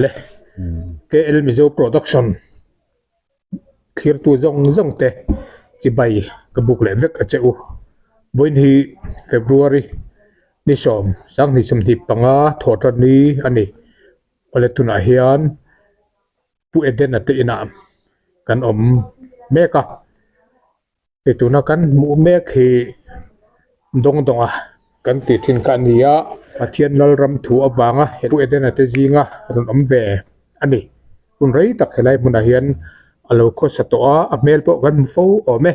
le KL Mizo production khir tu zong te chi bai ka buk le vek a cheu boin hi February ni som sang ni som hi panga thotra ni ani ole tuna hian pu eden ate ina kan meka e tuna kan mu mek hi donga kan ti thin kan nia pathian lal ram thu awanga pu eden ate zinga ron ve ani kun rei tak helai muna hian alo kho satoa a mel po kan fo ome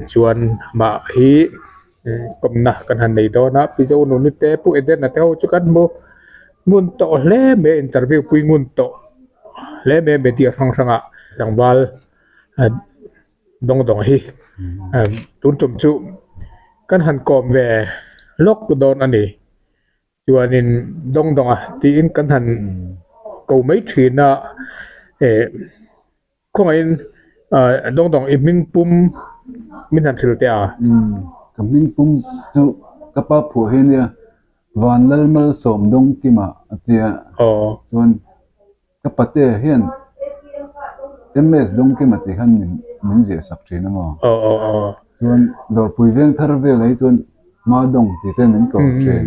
chuan ma hi komna kan han nei do na pizo nu ni te pu eden ate ho chu kan mo ngun to hle me interview pui ngun to hle me dia sanga jangwal dong hi tun tum chu kan han kom ve lok don ani chuanin donga ti in kan han ko mai thina khongain dong iming pum min han thil te a kaming pum chu kapa phu henia van lal mal som dong kima atia chuan kapate hian ms dong kima ti han min je sak thina mo chuan dor pui veng thar ve lai chuan ma dong ti te min ko train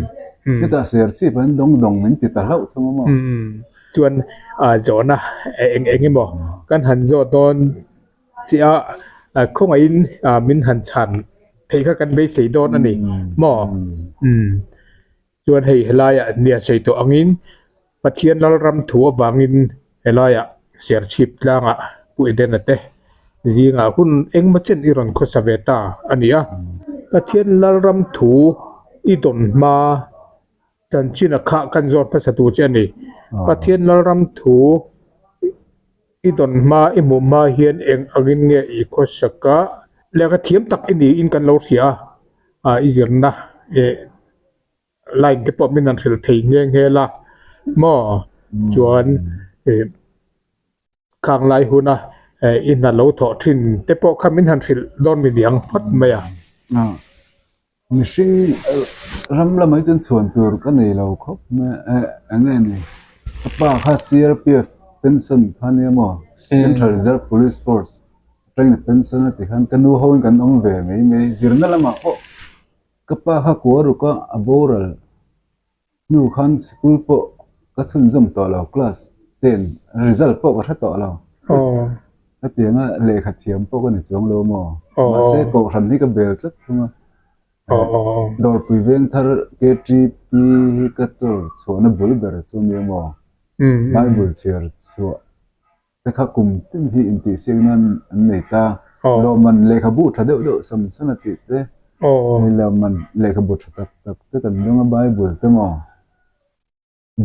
kita ser chi ban dong min ti ta lau thuma mo chuan zona eng mo kan han zo don chia khongain min han chan thei kha kan be sei don ani mo chuan hei helaya nia sei to angin pathian lal ram thu awangin helaya ser chip tlanga pu eden ate zinga hun engma chen iron kho saveta ania pathian lal ram thu I don ma chanchina kha kan zor pa satu chani pathian lal ram thu I don ma imu ma hian eng agin nge I kho saka lega thiam tak ini in kan lo ria I zirna line ke pom min an thil thei nge la mo chuan khang lai huna in na lo tho thin te po khamin han thil don mi diang phat maya mishing ram la mai chen chuan tur ka nei lo khop me ane ni pa kha CRPF pension phania mo Central Reserve Police Force train pension ati khan kanu hoin kan ve me zirna lama ho kapa kha ko ru ka aboral nu khan school po ka chun jom to lo class 10 result po ka to lo ati nga lekha thiam po ka ni chong lo mo ma se ko ran ni ka bel tlak thuma dor pui thar KTP ka to chona bulber chu mi mo Bible chair chu ta kha kum tin hi inti singnan an nei ta lo man lekha bu tha do sam sana ti te ni la man lekha bu tha tak te kan dunga Bible te mo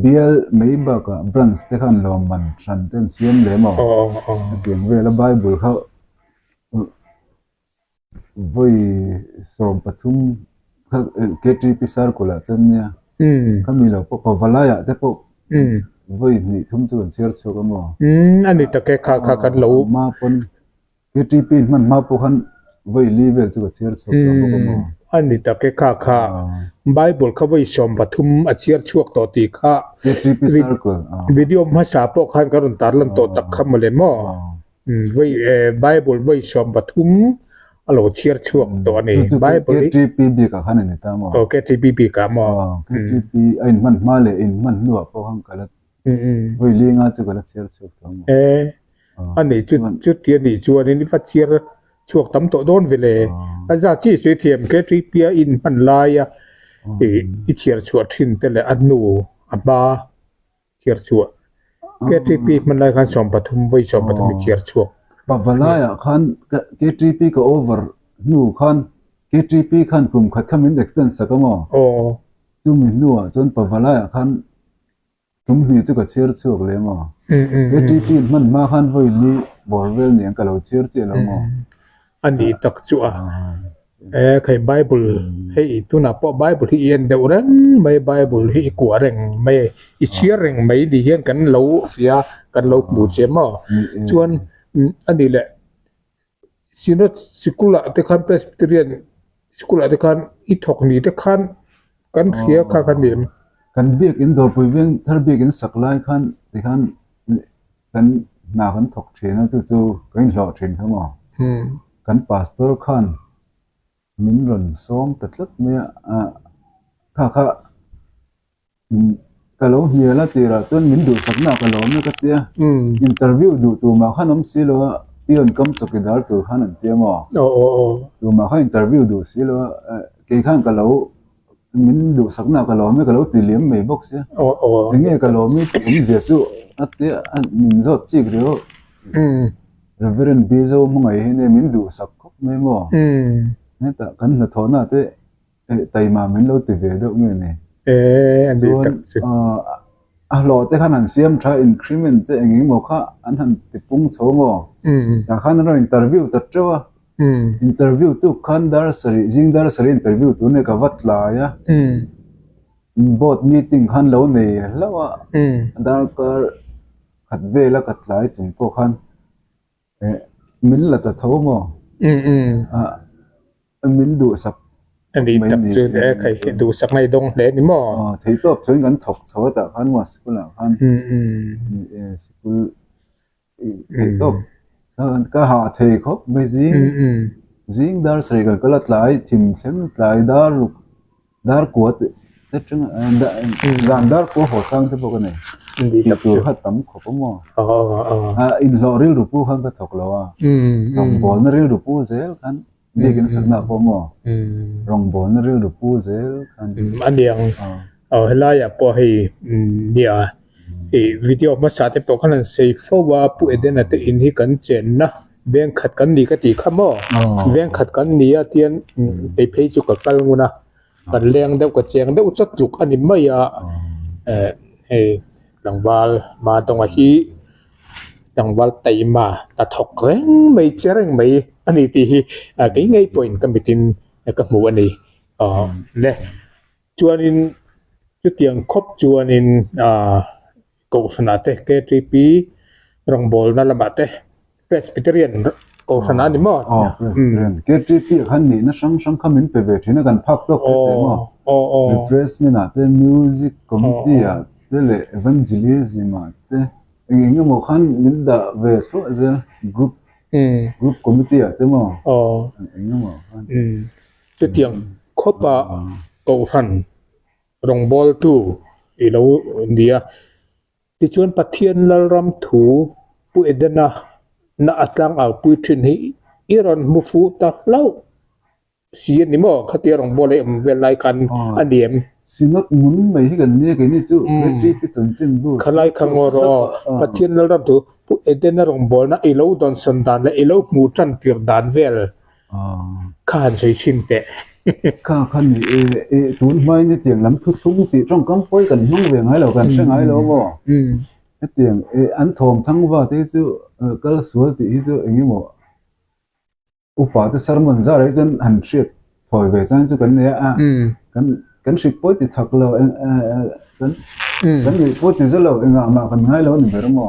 bial mei ba ka branch te khan lo man than ten siam le mo tiang ve la Bible kha voi som pathum KTP circular chania kamilo po valaya te po voi ni thum chu share chu ka mo ani ta ke kha kan lo ma pon KTP man ma po khan voi level chu share chu ka mo ani ta ke kha Bible kha voi som pathum a chiar chuak to ti kha KTP circle video ma sa po khan karun tarlan to tak khamale mo voi Bible voi som pathum alo chiar chuak to ani Bible KTPB ka khan ni ta mo KTPB ka mo KTP ain man ma le in man nu po hang kala voi linga chu kala chiar chuak to mo ani chu ti ni chuan ni fa chiar chuak tam to don vele aza chi sui thiam KTP in man laia I chiar chuak thin te le anu aba chiar chuak KTP man lai khan som pathum voi som pathum chiar chuak Pavalaya khan KTP ka over nu khan KTP khan kum khat khamin extend sakamo chumi nu chon Pavalaya khan tum ni chu ka cher chuak le mo KTP man ma khan voi ni borvel ni ka lo cher che lo mo ani tak chu khai Bible hei tuna po Bible hi en de ran mai Bible hi ku reng mai I chiar reng mai di hian kan lo sia kan lo bu che mo chuan ani le sinot sikula te khan Presbyterian sikula te khan I thok ni te khan kan sia kha kan nim kan biak in dor pui veng thar biak in saklai khan ti khan kan na kan thok thena chu kan hlo thin khamo kan pastor khan min ron som tatlat me a kha kalau hia la tira ton min du sakna kalau me ka tia interview du tu ma khanom silo pion kam chokidar tu khan an tia mo tu ma kha interview du silo ke khan kalau min du sakna kalau me kalau ti liam me box ya nge kalau me je chu atia min zo chi grio reverend bezo mo ngai hene min du sak khop me mo ne ta kan na thona te tai ma min lo ti ve do nge ne anh đi tập lo te khan an siam tha increment te engin mo kha an han ti pung chho mo ta khan ro interview ta trawa interview tu khan dar sari jing dar sari interview tu ne ka wat la ya board meeting khan lo ne lawa dar kar khat ve la kat lai chung po khan min la ta tho mo min du sap anh đi tập chứ để cái đủ sắc này đông để đi mò thấy tốt cho ngắn thọc số ta khan mà school là khan school thấy tốt cái họ thầy khóc mấy gì riêng dar sợi cái lát lại tìm xem lại dar của tết chung giảm dar của họ sang thế bao này đi tập chưa hết tấm khóc mà in lò riêu rupu khan cái thọc lò lòng bò nó riêu rupu dễ khan đi cái sắc nào mà rong bồn nó riêu rupu dễ khan anh đi ở lại à bỏ hi đi à video mà sát tiếp tục khăn say forward pu eden at in hi kan chen na ven khat kan ni ka ti khamo ven khat kan ni a tian pe phei chu ka kal nguna kan leng deuh ka cheng deuh chat luk ani mai a langwal ma tong a hi langwal tai ma ta thok reng mai chereng mai ani ti hi cái ngay point kan bitin ka mu ani le chuanin chu tiang khop chuanin cầu sana te KTP rong bol na lama te Presbyterian cầu sana ni mo KTP khan ni na sang khamin pe ve thina kan phak to te mo refreshment na te music committee a te le evangelism a te ngi mo khan min da ve so zel group committee a te mo ngi mo chu tiang khopa cầu san rong bol tu ilo India ti chuan pathian lal ram thu pu edena na atlang al pu thin hi iron mu fu ta lau si ni mo khatia rong bole vel lai kan aniem sinot mun mai hi kan ne ke ni chu battery pi chan chin bu khalai khangoro pathian lal ram thu pu edena rong bol na ilo don son dan la ilo mu tran pir dan vel khan sei chin te khan ni tun mai ni tiang lam thu thung ti trong kam poi kan hung ve ngai lo kan se ngai lo mo tiang an thom thang wa te chu kal sual ti hi chu engi mo upa te sermon za rai jan han ship phoi ve chan chu kan ne kan ship poi ti thak lo kan ni poi ti za lo enga ma kan ngai lo ni ber mo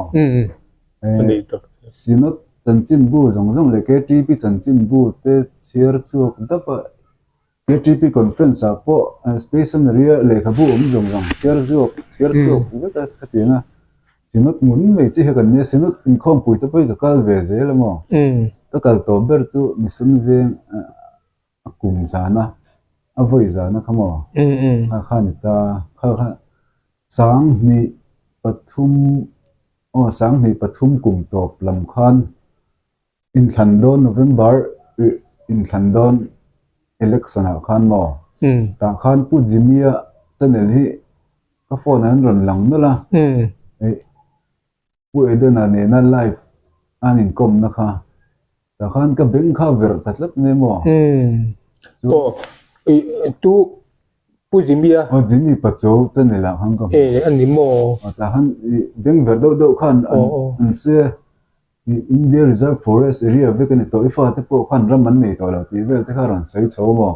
sinot chan chin bu jong le ke ti pi chan chin bu te cheer chu da pa KTP conference po stationery le khabu jong share zo ga ta khatina sinot mun me chi kan ne sinot in khom pui ta poi ka kal ve je la mo ta kal to ber chu misun ve akum zana avoi zana khamo khan ta kha sang ni pathum kum top lam khan in Thandon November in Thandon election khan mo ta khan pu jimia channel hi ka phone an ron lang no la pu edena ne na live an income na kha ta khan ka bank kha ver tatlat ne mo tu pu jimia jimi pacho channel ang hang ka ani mo ta khan bank ver do khan an se India Reserve Forest area ve kan to ifa te po khan ram man nei to la ti ve te kharon sei chho mo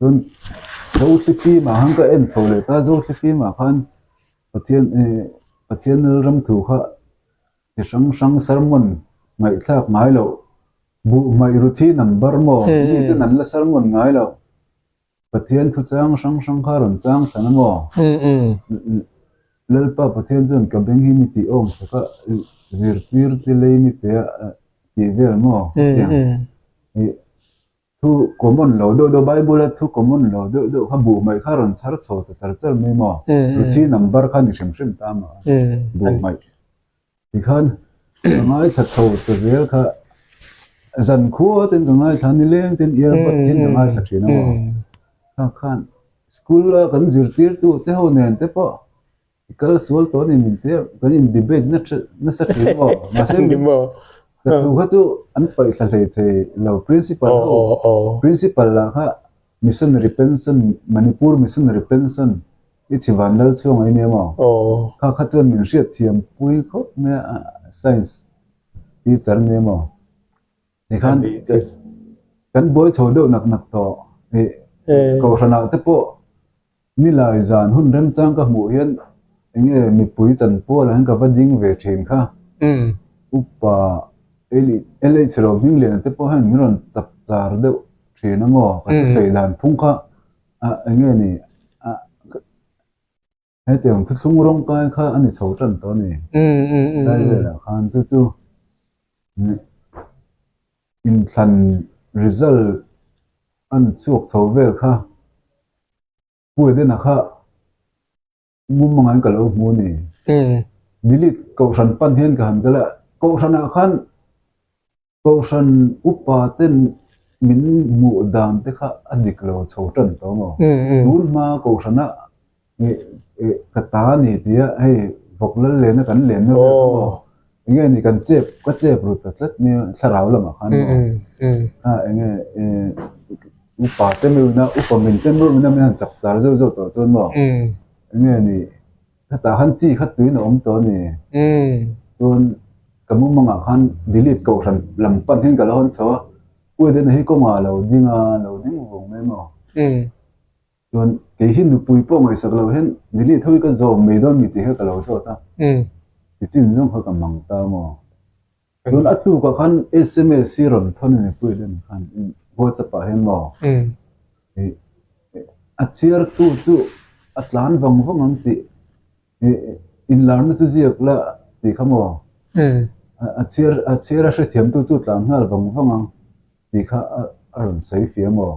don zo ti ma hang ka en chho le ta zo ti ma khan pathian ram thu kha ti sang sermon ngai thak ngai lo bu mai ruthi number mo ni te nan la sermon ngai lo Pathian thu chang sang kharon chang thana mo lalpa pathian jon ka beng hi mi ti ong saka zirtir ti lei mi pe ti vel mo thu common lo do bible thu common lo do kha bu mai kharon char chho ta char mai mo thi number khan shem shem ta ma bu mai ti khan ngai tha chho ta zel kha zan khu ten ngai thani leng ten ear but tin ngai tha thina mo kha khan school la kan zirtir tu te ho nen te po kal sual to ni min te kan in debate na sa thi mo ma sem tu kha chu an pai thla le the lo principal principal la kha missionary pension manipur missionary pension i chiwan dal chung ai ne mo kha chon min riat thiam pui kho me science teacher ne mo ni khan kan boy chho do nak to ko rana te po ni lai zan hun rem chang ka mu hian enge mi pui chan po la ka va ding ve thin kha upa eli chro ding le te po han miron chap char de thin ngo ka sei dan phung kha enge ni he tiang thu thung rong kai kha ani chho chan to ni dai le la khan chu in than result an chuak chho vel kha pui de na kha mum mangai ka lo mu ni delete ko ran pan hian ka han kala ko rana khan ko ran upa ten min mu dam te kha adik lo chho tan to mo dul ma ko rana ka ta ni tia hei vok lal le na kan len no mo enge ni kan chep ru ta tlat mi tharau lama khan mo enge upa te mi na upa min te mi na me chap char zo to chon mo enge ni ta han chi khat tu na om to ni chon kamu manga khan delete ko ran lam pan hin ka lon chawa pui de hi ko ma lo ding vong me mo chon ke hin nu pui po mai sak lo hen delete thui ka zo me don mi ti he ka lo so ta ti chin jong kha ka mang ta mo chon atu ka khan sms ron thon ni pui den khan WhatsApp pa hen mo a chiar tu chu atlan vong ang ti in larna chu ziak la ti khamo a chiar a thiam tu chu tlang hal vong ang ti kha aron sei fia mo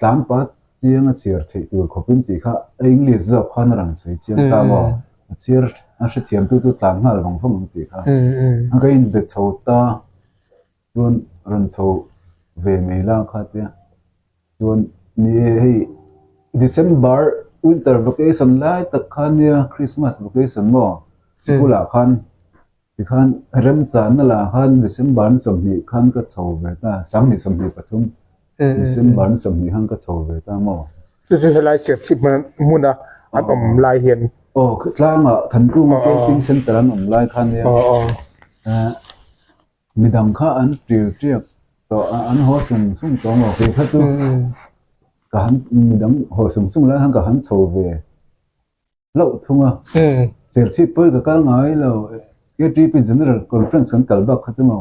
tlang pa chiang a chiar thei tu khopin ti kha english zo khan rang sei chiang ta mo a chiar a thiam tu chu tlang hal vong ang ti kha a ga in de chota tuan ron chho ve me la kha te tuan ni hei December winter vacation lai tak khan ya Christmas vacation mo school a khan ti khan rem chan na la khan December som ni khan ka chho ve ta sang ni som ni pathum December som ni han ka chho ve ta mo chu lai chep chip man muna an om lai hian tlang a than ku ma camping center an om lai khan ya midang kha an triak to an ho sung to mo ke kha tu ka han midang ho sung la han ka han chho ve lo thunga cher chi poi ka kal ngai lo KTP general conference kan kalba kha chmo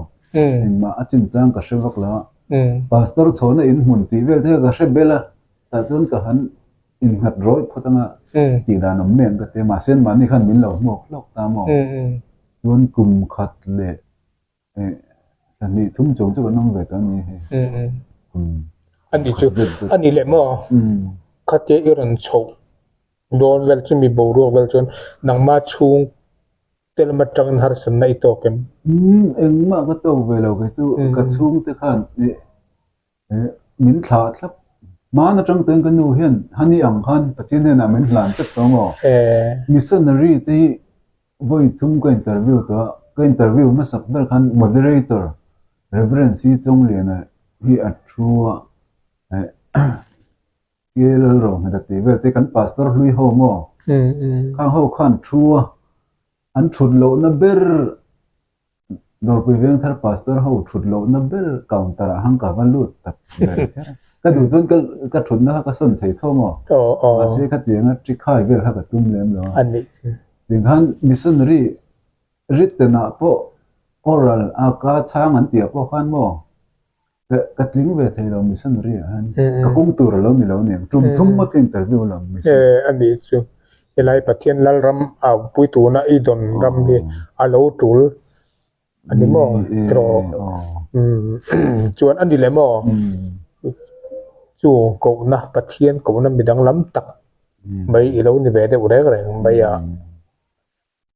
in ma achin chang ka shewak la pastor chhona in mun ti vel the ka shebela ta chon ka han in hat roi photanga ti da nom men ka te ma sen ma ni khan min lo mo lok ta mo chon kum khat le ni thum chong chu ka nom ve ta ni he ani chu ani le mo khate iron chho don vel chu mi bo ro vel chon nang ma chung tel ma tang har san nai to kem eng ma ka to ve lo ke chu ka chung te khan min thla thlap ma na tang teng ka nu hian hani ang khan pathin na min hlan te to mo missionary te voi thum ka interview ma sak bel khan moderator reverend si chong le na hi a thua yel ro na ti ve te kan pastor hlui ho mo kha ho khan thua an thut lo na ber dor pu veng thar pastor ho thut lo na ber counter hang ka valut tak ka du zon ka thut na ka son thei tho mo ma se ka tianga tri khai vel ha ka tum lem lo ani ding han missionary written po oral a ka chang an tia po khan mo cái tiếng về thầy lo missionary anh cái công tử lo mi lo niệm trung thum mất interview lo missionary anh đi chứ lại bắt thiên lal ram bui tu na idon ram đi alo tul anh đi mò tro chuan anh đi lấy mò chu cậu na bắt thiên cậu na midang lam tak mấy ilo ni về đây udah keren mấy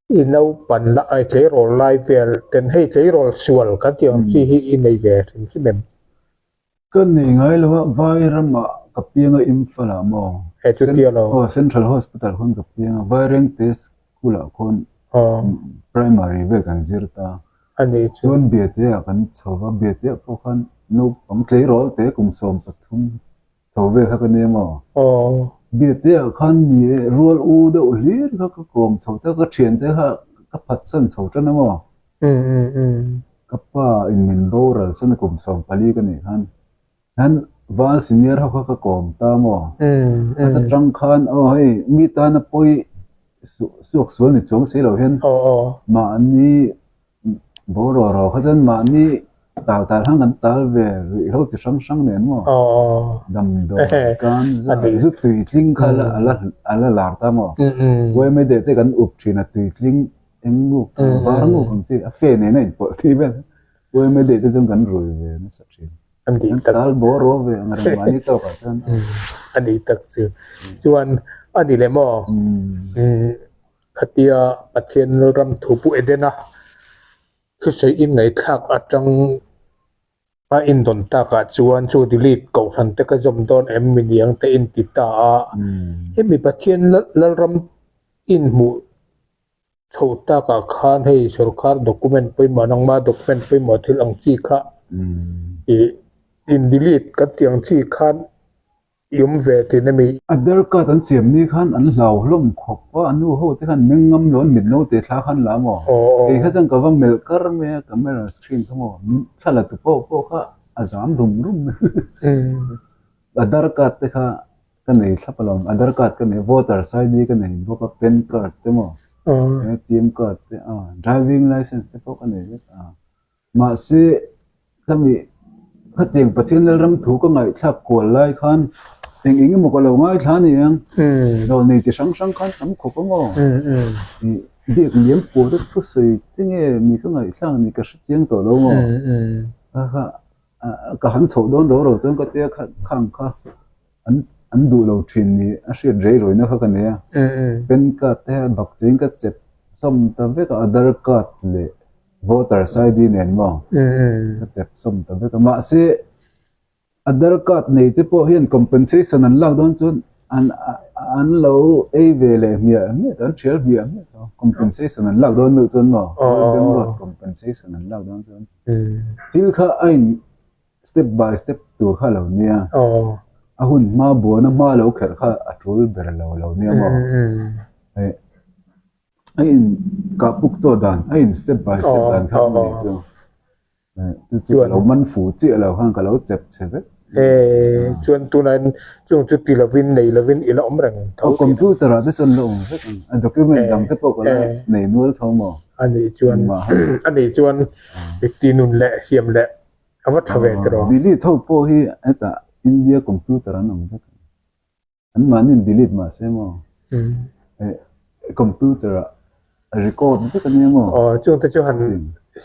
inau pan la ai thấy rồi live về ten hay thấy rồi sual cái tiếng chi hi in này về thì cái mềm cái này ngay lo vai ram mà cái tiếng ở Imphal mà Central Hospital con cái tiếng vai rank test kula con primary về kan zirta anh đi chuan bia te kan chowa bia te ko khan no pam thấy rồi te kum som pathum chowe kha kan emo bia te khan ni rol u do lir ka kom chho ta ka thian te ha ka phat san chho ta na mo ka pa in min boral san kum som pali ka ni han wal senior ha ka kom ta mo ta trăng khan hey mi ta na poi suộc xuống thì xuống xí đầu hen mà anh đi bố rồiเขาchân mà anh đi tàu hang gần tàu về rồi lâu chỉ sáng sáng nén mà đầm đồ can ra giúp tùy linh khai là làm ta mà quay mấy để cái gần ụp chỉ là tùy linh em ngủ và ngủ không chứ phê này bộ thì bên quay mấy để cái trong gần rồi về nó sắp xỉ anh đi tàu bố rồi về ngày mai đi tàu cả chân anh đi thật sự chuan anh đi làm mò khtia bắt thiên ram thu pu edena cứ xây in ngày khác ở trong in đồn ta cả chuan chu delete cầu thành tất cả dòng đòn em mình yang te in tita em bị bắt thiên ram in mu thu ta cả khan hay sarkar document pay mà nang ma document pay mà thil ang chi kha in delete cái tiếng chi khan yếm về thì nó mi Aadhaar card an siam ni khan an lau hlom khop pa anu ho te khan mengam lon mit no te thla khan la mo te kha jang ka wa mel kar me camera screen thamo thala tu po kha azam rum Aadhaar card te kha ka nei thlapalom Aadhaar card ka nei voter ID ka nei bo ka pen card te mo ATM card te driving license te po ka nei ma se kami kha tiang pathian lal ram thu ka ngai thla ko lai khan tiếng Anh một cái lâu ngay thà này rồi này chỉ sáng sáng khăn lắm khó có ngô việc nhiễm của rất phức sự thế nghe mình cứ ngày sang mình cái sự tiếng tổ đâu ngô cả hắn sầu đón đó rồi xong cái tiếc khang anh đủ lâu chuyện này anh sẽ dễ rồi nó khác này bên cái thế bác sĩ cái chép xong ta với cái Aadhaar card lệ voter ID này mà cái chép xong ta với cái mã sẽ Aadhaar card này thì po hiện compensation an lag don chun an lo ai về le mi an chial bi am compensation an lag don chun mo compensation an lag don chun til kha ain step by step tu kha lo nia ahun ma bo na ma lo kher kha atul ber lo nia mo ain ka puk cho dan ain step by step dan kha ni chu lo man fu chi lo hang ka lo chep cheve chuan tu nan chung chu ti lovin nei lovin ila omrang thau computer a te chon lo document dam te pok la nei nual thau mo ani chuan ti nun le siam le awat thave tro delete thau po hi eta India computer an an manin delete ma se mo computer record te kan mo chung te chu han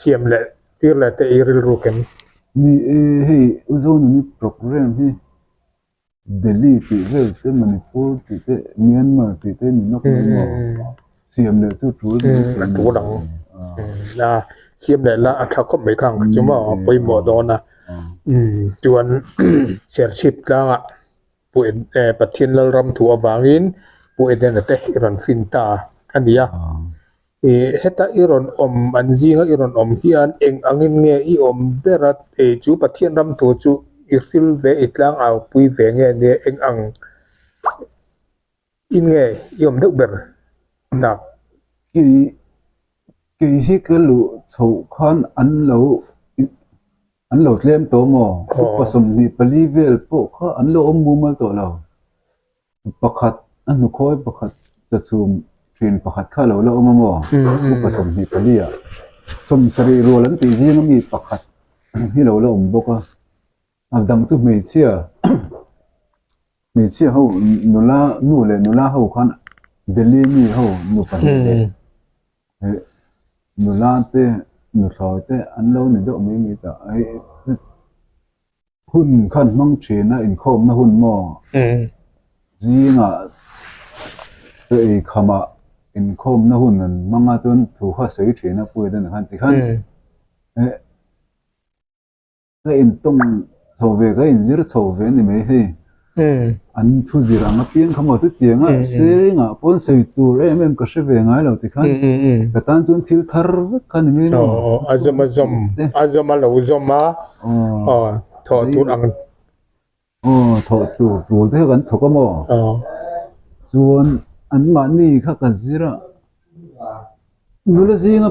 siam le tir la te iril ruken ni hey uzon ni program hi Delhi ti vel te Manipur ti te Myanmar ti te ni nok mo siam le chu tu tu dang la siam le la atha khop mai khang chuma poi mo do na chuan ship la pu pathian lal ram thu awangin pu eden te ran finta ania heta iron an zinga iron hian eng angin nge I berat chu pathian ram thu chu irfil ve itlang au pui ve nge ne eng ang in nge deuh ber na ki hi ka lu chho khan an lo tlem to mo pasom ni pali vel po kha an lo mumal to lo pakhat anu khoi pakhat cha chum trin pakhat kha lo mo pasom ni pali a som sari rolan ti jing mi pakhat hi lo boka đằng chút mấy chia hậu nụ la hậu khoan Delhi mi hậu nụ phần đấy nụ la te nụ sỏi te ăn lâu nụ độ mấy ta ấy hun khăn mong chuyện na in khom na hun mò gì ngà ấy khama in khom na hun mang ngà tuần thu hoa sấy chuyện na bùi đến khăn thì khăn cái in tung sầu về cái in dưa sầu về này mấy hay anh thu gì rằng ngáp tiếng không có chút tiếng á xí ngà bốn sợi tu rồi em có sẽ về ngay lâu thì khăn cái tan tuần thiếu thar khăn mấy nó azom lâu zoma thọ tu ăn thọ tu rồi thế gần thọ có mò tuần anh mà ni khác cái gì ra nó là gì ngà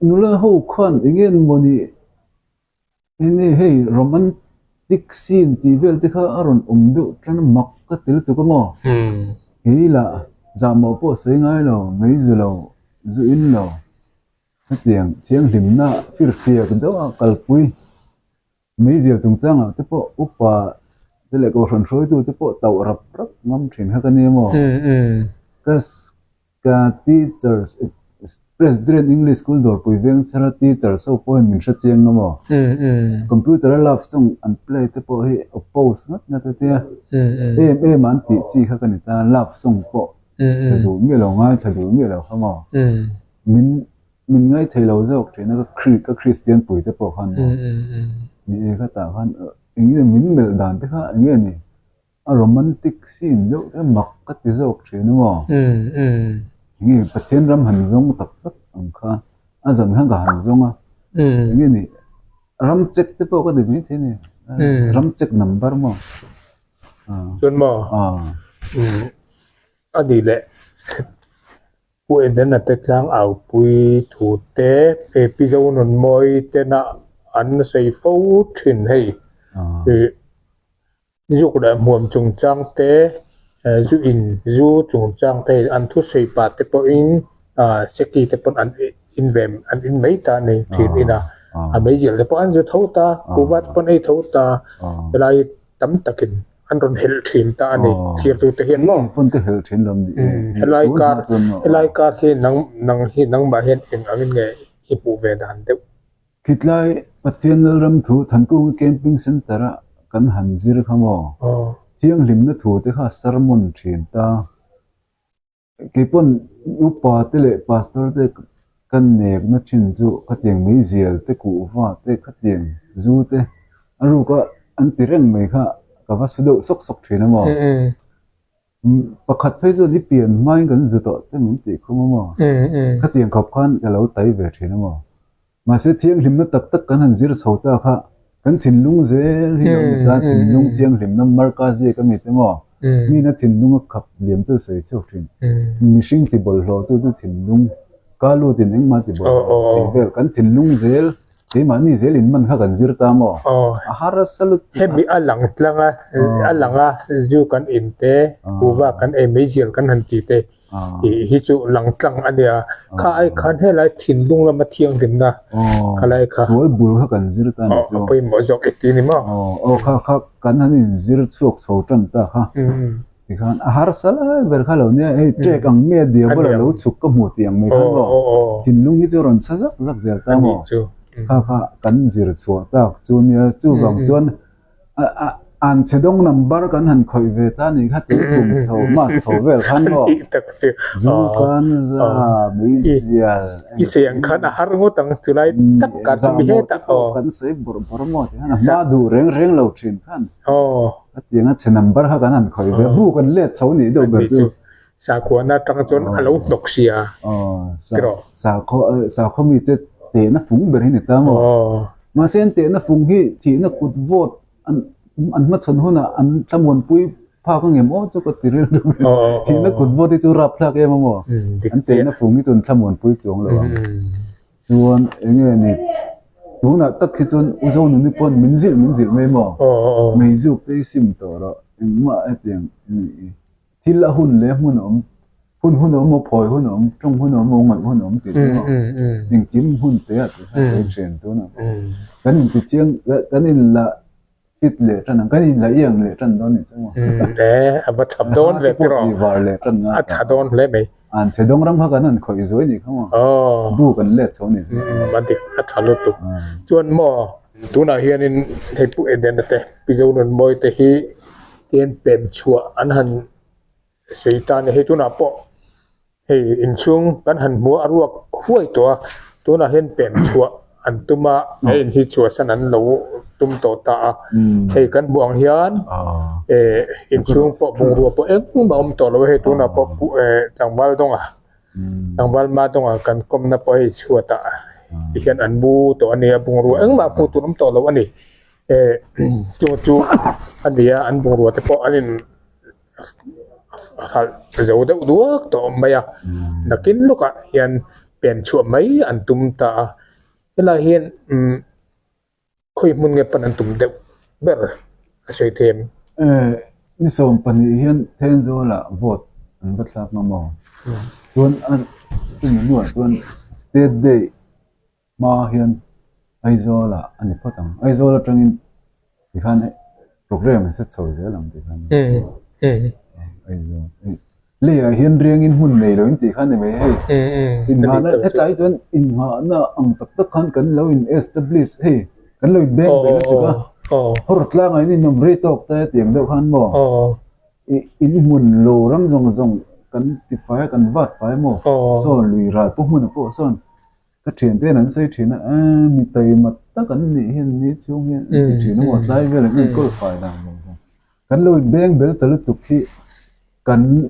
nó là hậu khăn ingin moni ini hey romantic scene tivel tikha aron umdu tran mak ka til tu ko mo hi la jamo po sei ngai lo mei zu lo zu in lo thiang lim na fir fia ka do kal pui mei zia chung chang te po upa te le ko ron roi tu te po tau rap rap ngam thin ha ka ne mo ka teachers President English School door pui veng chara teacher so point min sha chiang no mo computer lab song and play te po hi oppose na te em an ti chi kha kan ta lab song po se du mi lo ngai thadu mi lo khamo min ngai thei lo jok the na ka Christian pui te po khan ni ka ta khan ingi min mel dan te kha ingi ni a romantic scene do te mak ka ti jok the no mo nghe bát thiên ram hành zong tập tập ang kha azam hang hành zong nghe ni ram check te po ka de mi the ni ram check number mo chun mo ani le pui den na te klang au pui thu te episode non moi te na an sei fo thin hei dục da muam chung chang te zu in zu chung chang te an thu sei pa te po in seki te pon an in vem an in mai ta nei thin ina a mai jil te po an zu tho ta ku wat pon ei tho ta lai tam takin an ron hel thin ta nei thir tu te hian mo pon te hel thin lam lai ka he nang ba hen in angin nge hi pu ve dan te kitlai pathian ram thu thanku camping center kan hanjir khamo thiang lim na thu te kha sermon thin ta ke pon upa te le pastor te kan nek na thin chu ka tiang mei zial te ku wa te kha tiang zu te aru ka an tireng mai kha ka va su do sok sok thina mo pakhat phei zo di pian mai kan zu to te min ti khu mo kha tiang khop khan ka lo tai ve thina mo ma se thiang lim na tak tak kan han zir so ta kha kan thin lung zel hi lo ta thin lung thiang lim na mar ka ji ka mi te mo mi na thin lung khap liam tu sei chok thin mi sing ti bol lo tu thin lung ka lu tin eng ma ti bol ti vel kan thin lung zel te ma ni zel in man kha kan zir ta mo a hara salut he bi alanga zu kan in te uwa kan e me jil kan han ti te hi chu lang tlang ania kha ai khan he lai thin lung la ma thiang dim na khalai kha sual bul kha kan zir ta ni chu poi mo jok e ti ni ma kha kan han in zir chuak so tan ta kha ti khan a har sala ber kha lo ne e tre kang me dia bola lo chuk ka mu tiang me khan lo thin lung hi chu ron sa zak zer ta mo kha kan zir chua ta chu nia chu bang chuan an chedong number kan han khoi ve ta ni kha tu kum chho ma chho vel khan lo zu kan za mizia i seng khan a har ngo tang chulai tak ka mi he ta kan sei bor mo ti han ma du reng lo thin khan tianga che number ha kan han khoi ve bu kan le chho ni do ber chu sa ko na tang chon alo dok sia sa kho mi te na phung ber hi ni ta mo ma sen te na phung hi thi na kut vote an ma chon huna an tamon pui pha ka ngem o chu ko tiril thi na kut vote chu rap thak em mo an te na phung hi chon tamon pui chong lo chuan enge ni huna tak khi chon uzo nu ni pon min zil me mo mei zu te sim to ro ma ateng thil a hun le mun om hun om mo phoi hun om trong hun om mo ngai hun om ti mo ning kim hun te at ha se chen tu na kan ti chiang kan in la fit lệ trần cái này là yên lệ trần đó này chứ mà để mà thập đón về cái đó vào lệ trần à thập đón lấy mấy anh sẽ đông lắm hơn anh khỏi dối gì không à bu cần lệ số này bạn thì thập lụt tục chuan mò tu nào hiện in thấy phụ đến thế bây giờ nó mới thấy hiện bền chùa anh hẳn suy tan này tu nào po hey in chung kan han mua aruak huai to na hen pem chua an tuma in hi chua san an lo tum to ta hey kan buang hian in chung po bung ru po ek ma to lo he to na po tangwal tangwal ma donga kan kom na po hi chua ta ikan an bu to ania bung ru eng ma pu tu nam to lo ani chu ania an bung ru te po anin hal dấu đậu đuốc to mày nakin lúc à hiện bèn chuột mấy anh tum ta cái là hiện khơi muốn nghe phần anh tum đậu bер soi thêm đi sớm phần hiện thêm rồi là vote anh bắt làm mà mò tuần anh tuần state day mà hiện ai rồi là anh phát tăng ai rồi là trong thì khán program sẽ sôi rồi làm thì khán lìa hiền riêng in hun này rồi thì khán này mấy in hà nó hết tại chuyện in hà nó ang tất khán cần lâu in establish hey cần lâu in bang vậy đó chứ horot lang ai in nằm rây tóc tay tiếng đâu khán mò in hun lô rong rong cần thì phải cần vắt phải mò so lùi ra bốc hun bốc son cái chuyện thếนั้นxây chuyện mi tay mà tất cả những hiền ní chung hiền thì chuyện nó một tay về là mình có phải làm cần lâu in bang về tới lúc tục khi cần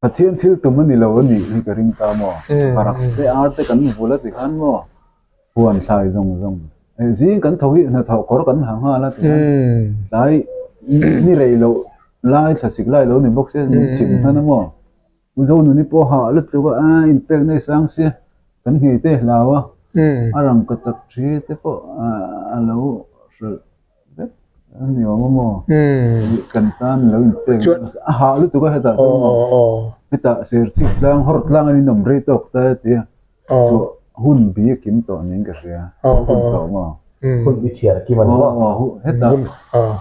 phát triển thiếu tụi mình lâu ni cái ring ta mò và cái art cái cần vô là thì khán mò buồn xài rong gì cần thấu là thấu có cần hàng hoa là thì đấy như này lâu lai thật sự lai lâu này bốc sẽ chìm hơn nó mò dâu nó đi po họ lúc tôi có impact này sang xe cần nghề thế nào rằng cái chắc gì thế po lâu rồi nhiều mò cần tan lâu impact họ lúc tôi có hết rồi ta sẽ chỉ lang hot lang anh nằm rây tóc ta thì so hun bị kiếm tổ những cái gì hun tổ mà hun bị chia kim anh hết ta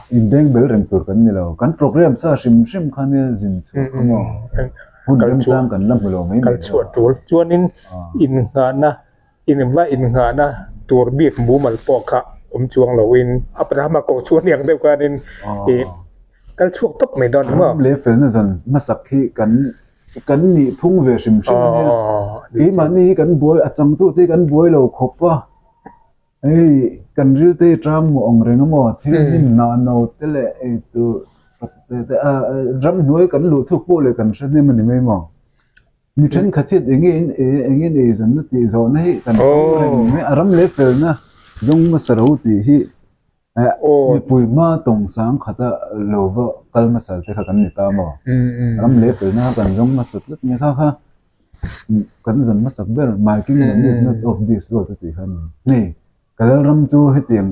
in đeng bel rem tur kan ni lo kan program sa sim khan ne jin chu mà hun rem sang kan lam lo mai kan chuan in nga na tur biak mu mal po kha chuang lo in abraham ko chuan yang deu kan in kan chuak top mai don ma le fel na zan masak hi kan ni phung về sim ni mà ni kan boy achang tu te kan boy lo khopa kan ril te tram mo ong reng mo thil nin na no te le tu ram nuôi kan lu thu po le kan shen ni mai mo mi chen khatit engin zan na ti zo na hi kan reng me aram le fel na zong ma sarau ti hi mi pui ma tong sang khata lova kal ma sal te kha kan ni ta mo ram le pel na kan zong ma sat lut ni kha kan zan ma sak ber marking is not of this go ti khan ni kal ram chu he tiang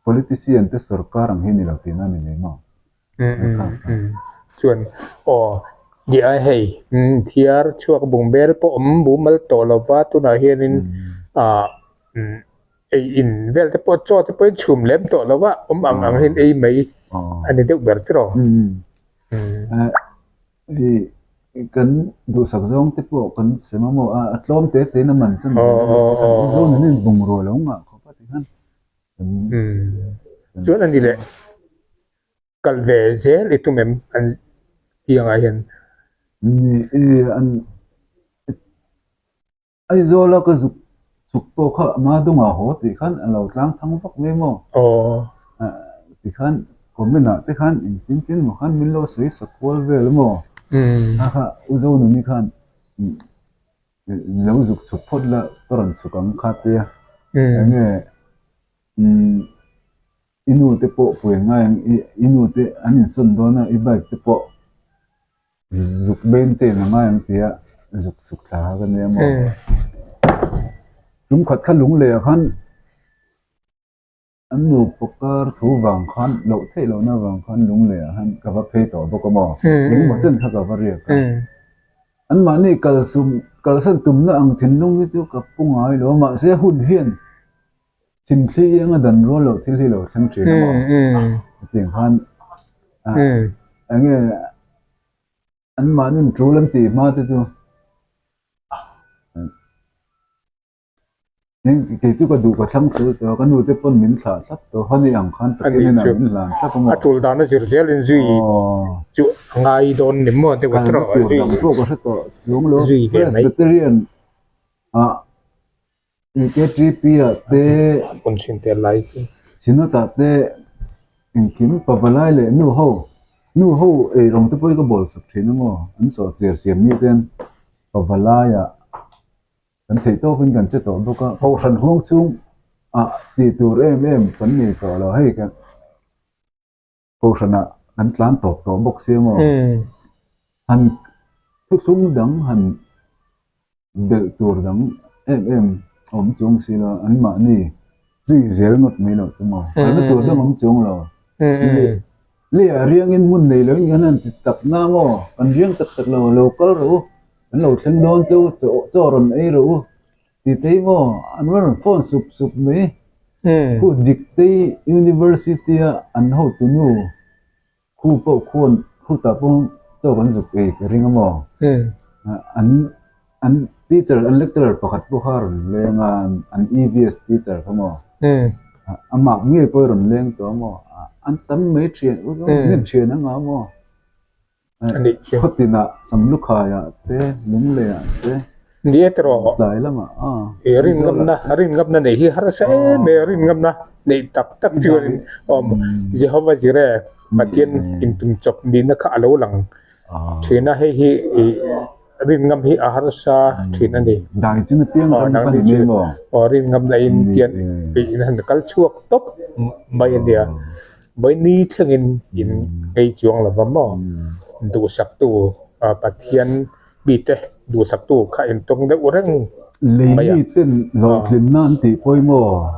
politician te sarkar ang hi ni la ti na ni ma chuan di ai hei thiar chuak bung bel po bu mal to lova tu na hianin in vel te po cho te po chum lem to lo wa ang hin ei mai ani deu ber tro kan du sak zong te po kan sema mo atlom te na man chan zo na nin bung ro lo nga ko pa ti han chuan ani le kal ve zel itu mem an yang a hian ni an ai zo la ka zu po kha ma du ma ho ti khan alo tlang thang vak me mo ti khan komena te khan in tin mo khan min lo sui sakol vel mo ha uzo nu ni khan lo zuk chu phot la toran chu kam kha te nge inu te po pu nga inu te anin son do na I bike te po zuk ben te na nga yang tia zuk chuk tha ga ne mo chúng khát khát lúng lệ khăn anh nụ poker thú vàng khăn lộ thế lộ na vàng khăn lúng lệ khăn cả vấp phê tổ bốc mò những một chân khác cả vấp riêng anh mà này cờ sân tùm na ang thiên nông cái chỗ cả pung ai đó mà sẽ hùn hiền chính khi anh đàn rồi lo chính khi lo thằng chuyện mà tiếng Hàn anh mà nên trú lên thì mà thế chứ nhưng cái chú có đủ có thằng chú cho cái nuôi tiếp con mình thả thắt cho hắn đi ăn khăn tất nhiên là mình làm thắt không à trul đó nó chỉ riêng lên duy chú ngay đồn niệm mà thì có trò duy có rất to xuống luôn Presbyterian cái GP te con xin tiền lại xin nó ta te in kim pavalai le nu ho e rong te poi ko bol sak thina mo an so cher siam ni ten pavalai kan thei to vin kan che to do ka ko ran hong chung ti tur em kan ni to lo hei kan ko ran an tlan to bok se mo han thu sung dang han bel tur dang em om chung si lo an ma ni zui zel ngot mi lo chumo an tur dang om chung lo le riêng in mun nei lo yan an tak na mo an riêng tak lo local ro an lo thlen don cho ron ei ro ti te mo an ron phone sup me ku dikte university an ho tu nu ku po khon ku ta pon cho kan zuk e ring mo an teacher an lecturer pakhat bu har lenga an EVS teacher mo ama nge po ron leng to mo an tam me thien nin thien anga mo ani khotina samlukha ya te lung le ya te ni etro dai lama rin ngam na nei hi har sa me rin ngam na nei tak chuan Jehovah Jireh patien in tum chop min na kha alo lang thina hi rin ngam hi a har sa thina ni dai chin piang kan ni mo rin ngam na in tian pi han kal chuak top mai dia bởi ni thengin in cái chuang là vắm mò đủ sắc tu pathian bị thế đủ sắc tu khai in tông đấy orang lấy tên lo lên nan thì poi mò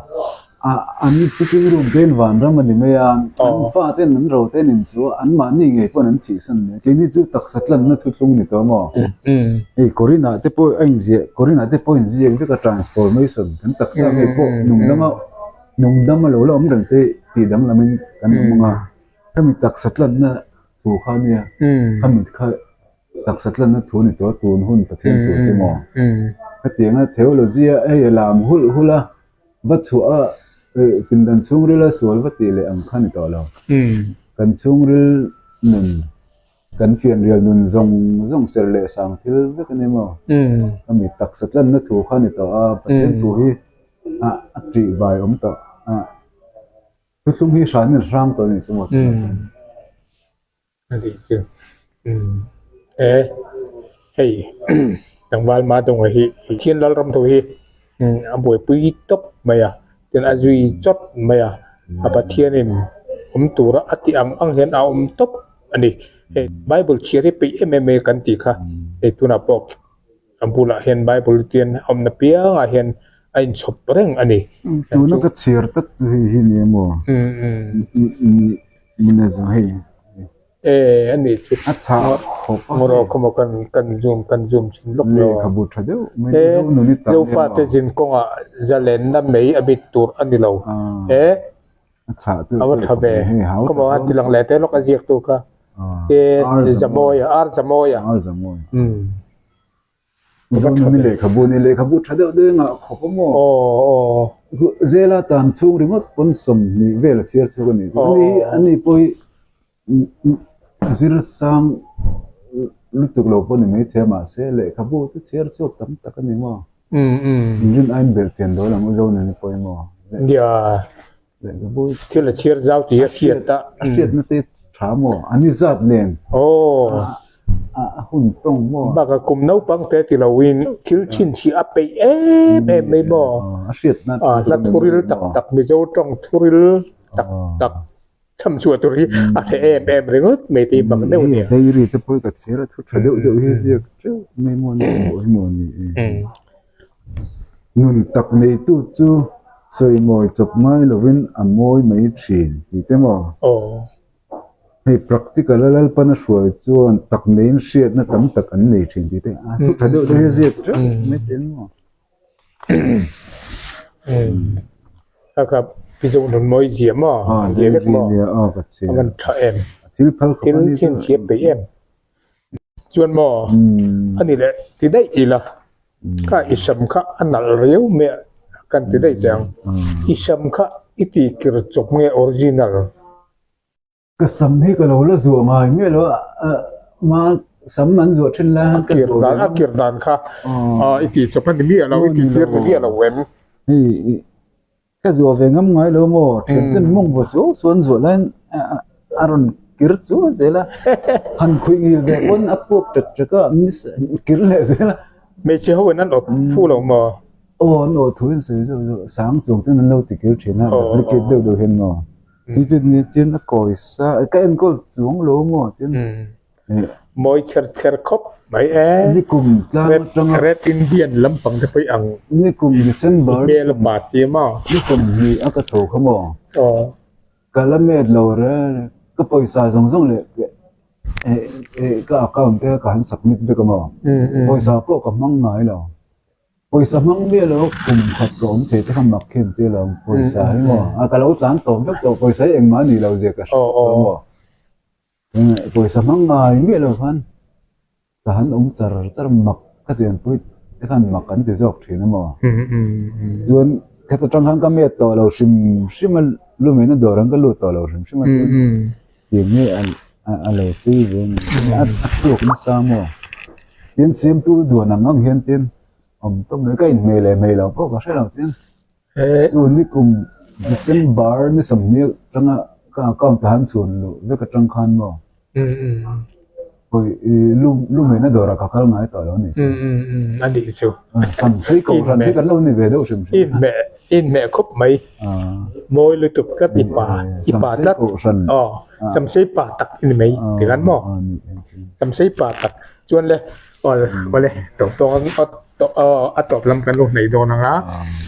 anh sitting room tên van ra mà đi mấy anh pha tên anh rồi tên anh chú anh mà ni ngày pon anh thị sân cái ni chú tắc sát lần nó thut lung ni to mò Corina te poi anh gì Corina te poi gì cái transformation anh tắc sát ngày po nung đâm mà lỗ ông đằng te thì đâm là mình cái mga kami tắc sát lần nó thu khá nia kami tắc sát lần nó thu ni to tuôn hun phát triển thu chứ mò cái tiếng theology ấy làm hula vắt chúa phần đàn chung ril là sual vắt tỷ lệ ăn khăn ni to lo cần chung ril nun cần phiền ril nun dòng sel lệ sang thil với cái này mò kami tắc sát lần nó thu khá ni to phát triển thu hi trị bài ông to cái sung hi sáng nên rang to ni chứ mò anh chứ hey tang wal ma tong hi khian lal ram tho hi aboi pui top maya ten azui chot maya apathian in tura ati ang hen a top ani bible chiri pe mme kan ti kha tuna pok ampula hen bible tien na pia a hen ain chop reng ani tu no ka chir tak chu hi ni mo mina zo hi anh ấy chụp ngoro como kan zoom chin lok lo kabu thadeu me zo no ni ta lo fa te jin konga zalen na mei abit tur ani lo acha tu awa thabe como han tilang le te lok ajiek tu ka zamoya zo ni le kabu thadeu de nga khomo zela tam chung ringot pon som ni vel chiar chu ni ani poi zir sang lutuk lo pon ni thema se le khabu te chiar chu tam tak ani mo rin ain bel chen do lang zo ni poi mo ya le khabu thila chiar zau ti khiat ta khiat na te tha mo ani zat len hun tong mo ba ka kum nau pang te ti lo win thil chin chi ape me bo khiat na la thuril tak mi zo tong thuril tak chăm chua tôi thế em ringot mấy tí bằng đâu nhỉ đây rồi tôi phải cắt xé ra chút phải đậu hết gì chứ mấy món này nun tắc này tu chu soi mồi chụp mai lovin amoi mấy chuyện thì thế mà hay practical là pan suy chuan tắc này shit na tấm tắc anh này chuyện thì thế chút phải đậu hết gì chứ mấy tiếng mà นะครับพี่จะหนุนมวยเสียมอ่ะเสียเล็กมั้ง ปัจจัย มันถ่ายเอ็ม ทิลพัล ที่เช่นเชียบไปเอ็มจวนมั้งอันนี้แหละที่ได้อีละก็อิสมค่ะอันนั้นเรียวเมียกันที่ได้จังอิสมค่ะอิติกิรจบเมียออริจินัลก็สำที่ก็เราละจัวมาเมื่อเรามาสำมันจัวเช่นละก็จัวกิรดานค่ะอิติจบมันเมียเราอิติเรียบเมียเราเว้นนี่ก็จัวเวงง่ายเลยมั้งเช่นกันมุ่งบ่สู้ส่วนจัวแล้วอารมณ์กิรจัวเสร็จละหันคุยกันแบบวันอัปปุบจะก็มิสกิรเลยเสร็จละไม่เชื่อว่านั้นออกฟูเรามาโอ้โหทุนสื่อสามส่วนที่นั่นเราติดกิรเช่นนั้นลิขิตเดูเห็นมั้งนี่จะเนี่ยเจนก็อิสระก็เอ็นก็สูงโลมั้งเจนมวยเชิดคบไม่นี่กลุ่มเรดอินเดียนลำปังจะไปอังนี่กลุ่มดิเซนเบอร์เมลบาเซียมานี่สมัยอากาศโถเขาบอกกาลเมดเราเนี่ยก็ปล่อยสายส่งเลยก็อาการเท่ากันสักนิดเดียวก็มั้งปล่อยสายพวกกับมั่งไงเราปล่อยสายมั่งเบี้ยเรากลุ่มขัดกล่อมเทที่ทำหมักเข็นที่เราปล่อยสายมั้งอากาศเราตั้งตัวแล้วตัวปล่อยสายเองมานี่เราเจ๊กันปล่อยสายมั่งไงเบี้ยเราพันแต่หันจะหมักก็เสียนพูดที่ขันหมักกันที่จอกที่นั่นมั้งส่วนแค่ตัวจังหันก็เมตตัวเราชิมมันรู้ไหมนะดอรังก็รู้ตัวเราชิมมันอย่างนี้อะไรสิเรื่องตัวคุณสามว่าเตียนเสียมตัวด่วนนั่งเห็นเตียนต้องเลยก็อินเมลเราเพราะก็ใช่เราเตียนส่วนนี้กลุ่มดิเซนบาร์นี่สำเนียงจังก็ทหารส่วนลูกแล้วก็จังคันว่าก็ลูกเห็นนะดอรังก็เข้าง่ายต่อแล้วนี่อันนี้ชัวสัมสีก่อนที่กันเรานี่เวดชิมอินแม่คบไหมมวยเลยตุกก็อีป่าตัดสัมสีป่าตักอินไหมถึงกันมั้งสัมสีป่าตักจวนเลยมาเลยตรงตบลำกันลงในโดนนะ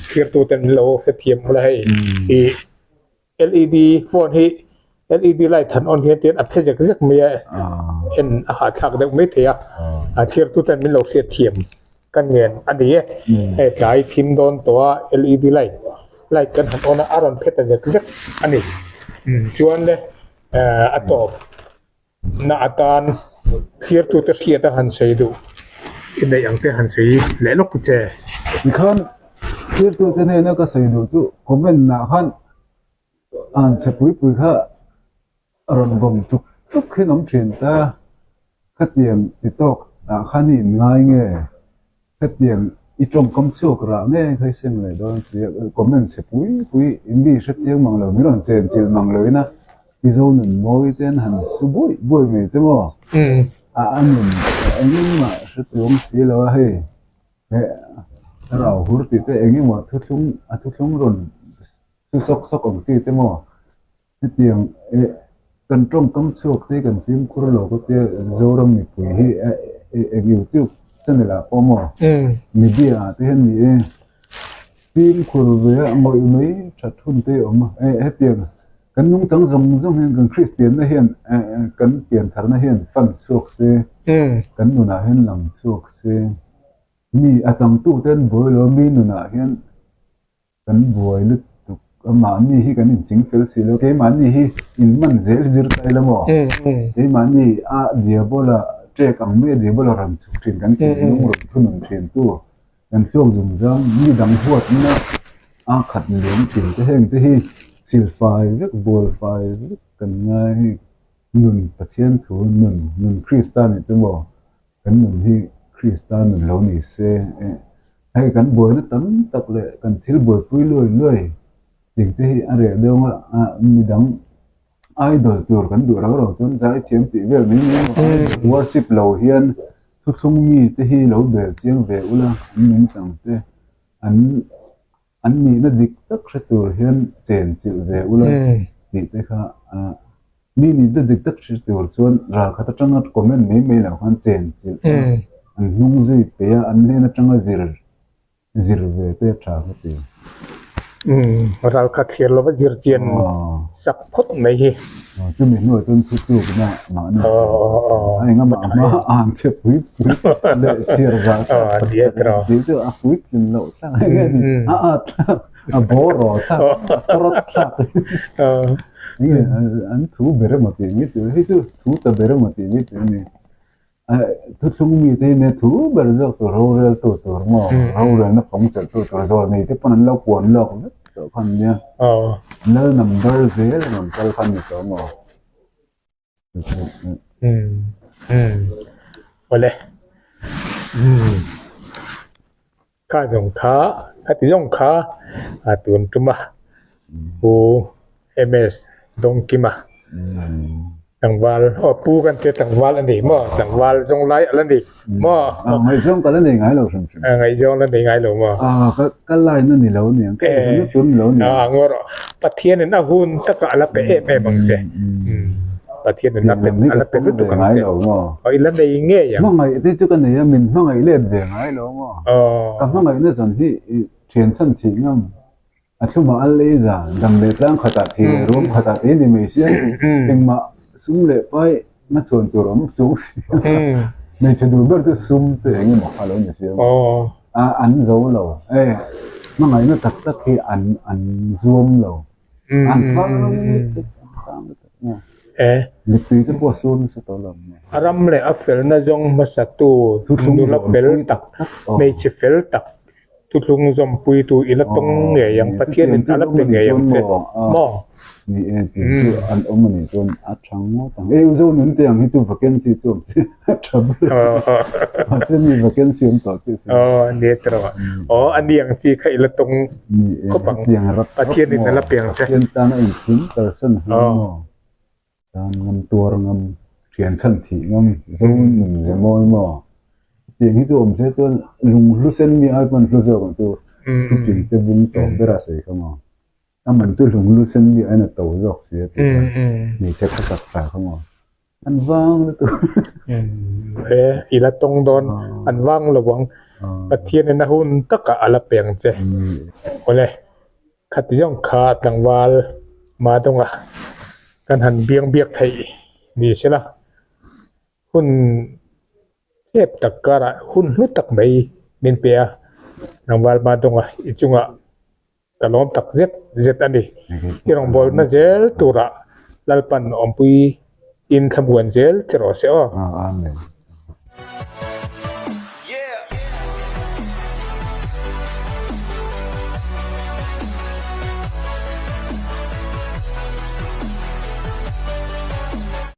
เทียบตัวเต็มโลเทียมอะไรอี LED โฟนที่ LED ไลท์ทันออนเฮียเตียนอัพเพจก็จะมีเอ็นอาหารทางเด็กไม่เทียเทียบตัวเต็มโลเทียมกันเงินอันนี้ไอ้ใจทีมโดนตัว LED ไลท์กันหันออนอารอนเพชรจะอันนี้ชวนเลยอัตบน่าอัตานเทียบตัวเทียบหันใส่ดูอินได้ยังเทียหันใส่เล่นลูกเจอีกคนเทียบตัวเนี่ยนะก็ใส่ดูจู่ผมเป็นน่าขันเจ็บปุยค่ะอารมณ์ผมทุกขึ้นน้ำเทียนตาขัดเตียงติดตกขันนี่ง่ายเงี้ยขัดเตียงอีตรงกำเชือกระเนี่ยเคยเส้นเลยโดนเสียผมเป็นเจ็บปุยอินบีชัดเจนมังเลยไม่ต้องเจนจิลมังเลยนะอีโซนมวยเต้นหันสุบุยไม่เต็มอ่ะอันนี้มาชัดเจนเสียแล้วเฮ้ยเราหูติดแต่เองนี่ว่าทุกช่วงรุ่นซอกของจีเต็มอ่ะที่เตียงกันตรงกำเชือกที่กันฟิล์มคุรโลก็เตียโซรมีปุ๋ยที่อยู่ที่นั่นแหละพ่อหมอมีเดียที่เห็นนี่ฟิล์มคุรเวียมวยไม่ชัดทุนเตียออกมาเตียงกันนุ่งจังเห็นกันคริสเตียนนะเห็นกันเปลี่ยนฐานนะเห็นฟันเชือกเสียกันหนุนเห็นหลังเชือกเสียมีอาจารย์ตู้เต้นบวยแล้วมีหนุนเห็นกันบวยลึกมันนี่ที่กันจริงๆเป็นสิแล้วแกมันนี่ที่อินมันเจลใจละมั้งแกมันนี่เดียบละเจ๊กังเมื่อเดียบละรันสุขินกันจริงนุ่งรถทุ่นเทียนตัวกันช่วงจุ่มจังมีดังหัวนะขัดเหลี่ยมถิ่นที่แห้งที่ซิลไฟเล็กบัวไฟกันง่ายหนุนประเทศถูหนุนคริสตันจะบอกกันหนุนที่คริสตันหนุนเรานี่เซ่ให้กันบัวนั่นตั้งตักเลยกันทิลบัวปุ้ยเลื่อยสิ่งที่อะไรเรื่องว่ามีดังไอดอลตัวกันดูเราจนใจเทียมตีเวลนี้ว่าสิบเหล่าเฮียนทุกช่วงมีที่เหล่าเบลเจียงเวลละนิ่งจังเตอันนี้น่ะดิกตักเสตัวเฮียนเจนจิเวลละดิเตค่ะนี่น่ะดิกตักเสตัวส่วนราคาตั้งแต่คอมเมนต์ไม่แล้วคันเจนจิอันนุ่งจีเปียอันนี้น่ะตั้งแต่จิรเวเตชาเขาตีเราคัดเขียนเราว่าเจียนสักพุทธไม่ใช่จะมีหน่วยจนทุกตัวกันนะมาเนี่ยไอ้งั้นมาอ่านเชื่อปุ๋ยเลยเชื่อว่าเดี๋ยวจะปุ๋ยกินเหล้าตั้งไงนี่ bố rồi ta rất thậtนี่อันทูเบรมาตีนี่ตัวที่จู่ทูตะเบรมาตีนี่ตัวนี่ทุกช่วงมีที่เนี่ยทูเบรจากตัวเราเรื่องตัวมั่งเราเรื่องนักของจัดตัวเราเนี่ยที่ปนันเราควรเราตัวพันเนี่ยแล้วนัมเบอร์เซลนัมเบอร์พันนี่ตัวมั่งวันเลยข้าส่งขาข้าติดส่งขาตัวจุ่มปูMS ดงกิมาต่างวาลปูกันเจอต่างวาลอันนี้มั่งต่างวาลจงไล่อันนี้มั่งไงช่วงกันแล้วนี่ไงเราสมมติไงจงแล้วนี่ไงเรามั่งก็ไล่นั่นนี่เราเนี่ยก็สนุกจุนเราเนี่ยงอร์ปัทเทียนนี่น่าหุ่นตะกะละเป๊ะบังเจปัทเทียนนี่น่าเป็นอะไรเป็นรูปกันเจอีแล้วในเงี้ยอย่างมั่งไงที่จุกันเนี่ยมันมั่งไงเล่นเบี่ยงไงเรามั่งกับมั่งไงเนี่ยส่วนที่เทียนสั้นทิ้งอ่ะคือมาอะไรจ้ะดำเนินการขัดทีรวมขัดทีนี่ไม่ใช่เองมาซุ่มเล็บไปมาชวนตัวเราจุกสิไม่จะดูแบบจะซุ่มตัวเองบอกอะไรไม่ใช่อันโซ่เรามั่งไงเนี่ยตักที่อันซูมเราอันฟังลิปปี้จะพอซูมสักตัวเราอารมณ์เลยอัฟเฟลน่าจงมาสัตตูดูแลเฟลตักไม่ใช่เฟลตักทุกลุงจอมปุยตูอิละตงเงียยังประเทศนี้อะไรเป็นเงียยังเสร็จมอนี่ที่อันมันนี่จนอัดช่างมั่งต่างอุโซนุ่นเตียงที่จูบกันสิจูบสิทับเพราะฉะนั้นมีวัคซีนต่อที่สิเนี่ยตระอันนี้ยังจีใครละตงก็ปังประเทศนี้นั่นละเปียงใช่เทียนตาอีกทิ้งแต่สั้นหัวตามงำตัวงำเทียนชั้นที่งำโซนหนึ่งจะมอยมั่งเอย่างที่จูบใช่จนลุงรู้เส้นมีอะไรมันรู้สึกว่าจูทุกสิ่งจะบุญต่อเวลาใส่เข้ามาถ้ามันจะลุงรู้เส้นมีอะไรต่อรอกเสียตัวนี่เช็คภาษาไทยเข้ามาอันว่างเลยตัวอีละตรงโดนอันว่างระวังประเทศในหุ่นตะกะอะไรเปลี่ยนเจ้คนเลยขัดย่องขาต่างวาลมาตรงอ่ะการหันเบียงเบียกไทยดีใช่ไหมหุ่นเทียบตักกระหุ่นลุตักไม่เป็นเปียนางวาลมาตรงอ่ะอีจุงอ่ะตลอดตักเจ็ดอันนี้ที่รองบอลน่าเจลตัวละลัลปันอมปุยอินขบวนเจลเจรอเสีย